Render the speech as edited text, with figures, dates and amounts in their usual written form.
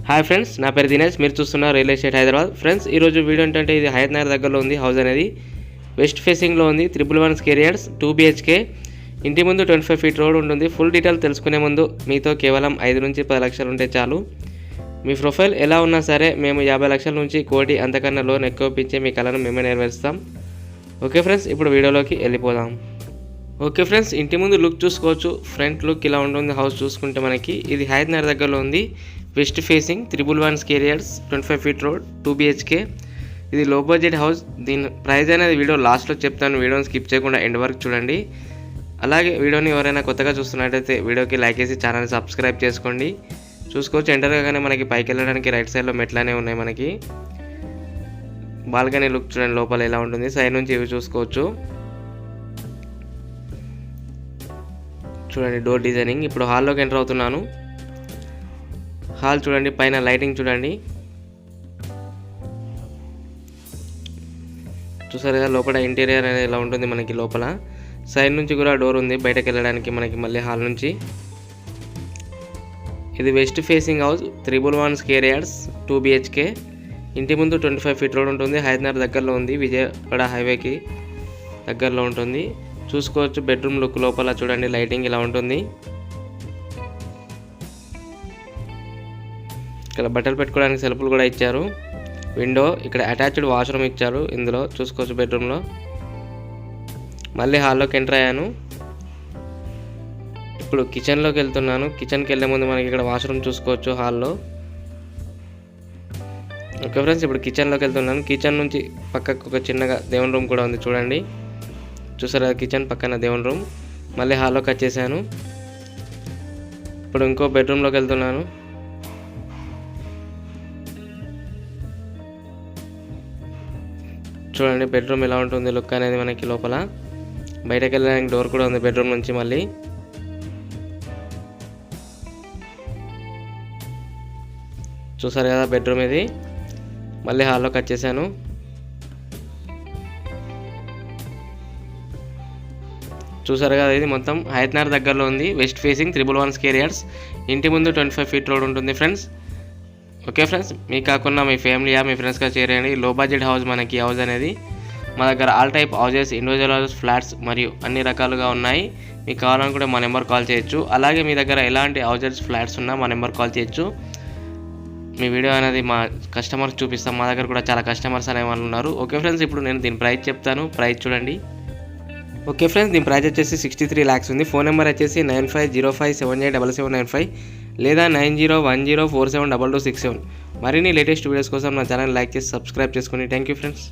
Hi friends, నా పేరు దినేష్. మీరు చూస్తున్నారు రియల్ ఎస్టేట్ హైదరాబాద్. ఫ్రెండ్స్, ఈరోజు వీడియో ఏంటంటే ఇది హయత్ నగర్ దగ్గరలో ఉంది. హౌస్ అనేది వెస్ట్ ఫేసింగ్లో ఉంది. 111 స్క్వేర్ యార్డ్స్, 2 BHK. ఇంటి ముందు 25 ఫీట్ రోడ్ ఉంటుంది. ఫుల్ డీటెయిల్ తెలుసుకునే ముందు మీతో కేవలం 5 నుంచి 10 లక్షలు ఉంటే చాలు. మీ ప్రొఫైల్ ఎలా ఉన్నా సరే మేము 50 లక్షల నుంచి కోటి అంతకన్నా లోన్ ఎక్కువ ఇప్పించే మీ కళను మేమే నెరవేరుస్తాం. ఓకే ఫ్రెండ్స్, ఇప్పుడు వీడియోలోకి వెళ్ళిపోదాం. ఓకే ఫ్రెండ్స్, ఇంటి ముందు లుక్ చూసుకోవచ్చు. ఫ్రంట్ లుక్ ఇలా ఉంటుంది. హౌస్ చూసుకుంటే మనకి ఇది హయత్ నగర్ దగ్గరలో ఉంది. West facing, 111 square yards, 25 feet road, 2 BHK. ఇది లో బడ్జెట్ హౌస్. దీని ప్రైస్ అనేది వీడియో లాస్ట్లో చెప్తాను. వీడియోని స్కిప్ చేయకుండా ఎండ్ వరకు చూడండి. అలాగే వీడియోని ఎవరైనా కొత్తగా చూస్తున్నట్టయితే వీడియోకి లైక్ చేసి ఛానల్ని సబ్స్క్రైబ్ చేసుకోండి. చూసుకోవచ్చు, ఎంటర్ కాగానే మనకి పైకి వెళ్ళడానికి రైట్ సైడ్లో మెట్లనే ఉన్నాయి. మనకి బాల్కనీ లుక్ చూడండి, లోపల ఎలా ఉంటుంది. సైడ్ నుంచి ఇవి చూసుకోవచ్చు. చూడండి డోర్ డిజైనింగ్. ఇప్పుడు హాల్లోకి ఎంటర్ అవుతున్నాను. హాల్ చూడండి, పైన లైటింగ్ చూడండి. చూసారు కదా లోపల ఇంటీరియర్ అనేది ఎలా ఉంటుంది మనకి. లోపల సైడ్ నుంచి కూడా డోర్ ఉంది బయటకు వెళ్ళడానికి మనకి మళ్ళీ హాల్ నుంచి. ఇది west facing house, 111 square yards, 2 BHK. ఇంటి ముందు 25 ఫీట్ రోడ్ ఉంటుంది. హయత్ నగర్ దగ్గరలో ఉంది. విజయవాడ హైవేకి దగ్గరలో ఉంటుంది. చూసుకోవచ్చు బెడ్రూమ్ లుక్ లోపల చూడండి. లైటింగ్ ఇలా ఉంటుంది. ఇక్కడ బట్టలు పెట్టుకోవడానికి సెల్ఫ్లు కూడా ఇచ్చారు. విండో, ఇక్కడ అటాచ్డ్ వాష్రూమ్ ఇచ్చారు. ఇందులో చూసుకోవచ్చు బెడ్రూమ్లో. మళ్ళీ హాల్లోకి ఎంటర్ అయ్యాను. ఇప్పుడు కిచెన్లోకి వెళ్తున్నాను. కిచెన్కి వెళ్ళే ముందు మనకి ఇక్కడ వాష్రూమ్ చూసుకోవచ్చు హాల్లో. ఓకే ఫ్రెండ్స్, ఇప్పుడు కిచెన్లోకి వెళ్తున్నాను. కిచెన్ నుంచి పక్కకు ఒక చిన్నగా దేవుని రూమ్ కూడా ఉంది చూడండి. చూసారా కిచెన్ పక్కన దేవుని రూమ్. మళ్ళీ హాల్లోకి వచ్చేసాను. ఇప్పుడు ఇంకో బెడ్రూమ్లోకి వెళ్తున్నాను. చూడండి బెడ్రూమ్ ఎలా ఉంటుంది లుక్ అనేది మనకి. లోపల బయటకు వెళ్ళడానికి డోర్ కూడా ఉంది బెడ్రూమ్ నుంచి. మళ్ళీ చూసారు కదా బెడ్రూమ్ ఇది. మళ్ళీ హాల్లోకి వచ్చేసాను. చూసారు కదా ఇది మొత్తం హయత్ నగర్ దగ్గరలో ఉంది. West facing, 111 square yards. ఇంటి ముందు 25 ఫీట్ రోడ్ ఉంటుంది ఫ్రెండ్స్. ఓకే ఫ్రెండ్స్, మీకు కాకుండా మీ ఫ్యామిలీ మీ ఫ్రెండ్స్గా చేరేయండి. లో బడ్జెట్ హౌస్ మనకి హౌస్ అనేది. మా దగ్గర all type houses, individual houses, flats మరియు అన్ని రకాలుగా ఉన్నాయి. మీకు కావాలనుకుంటే మా నెంబర్ కాల్ చేయొచ్చు. అలాగే మీ దగ్గర ఎలాంటి హౌసెస్, ఫ్లాట్స్ ఉన్నా మా నెంబర్ కాల్ చేయొచ్చు. మీ వీడియో అనేది మా కస్టమర్స్ చూపిస్తాం. మా దగ్గర కూడా చాలా కస్టమర్స్ అనే వాళ్ళు ఉన్నారు. ఓకే ఫ్రెండ్స్, ఇప్పుడు నేను దీని ప్రైస్ చెప్తాను. ప్రైస్ చూడండి. ఓకే ఫ్రెండ్స్, దీని ప్రైస్ వచ్చేసి 63 lakhs ఉంది. ఫోన్ నెంబర్ వచ్చేసి 9505787795 లేదా 9010472267. మరిన్ని లేటెస్ట్ వీడియోస్ కోసం నా ఛానల్ లైక్ చేసి సబ్స్క్రైబ్ చేసుకోండి. Thank you friends.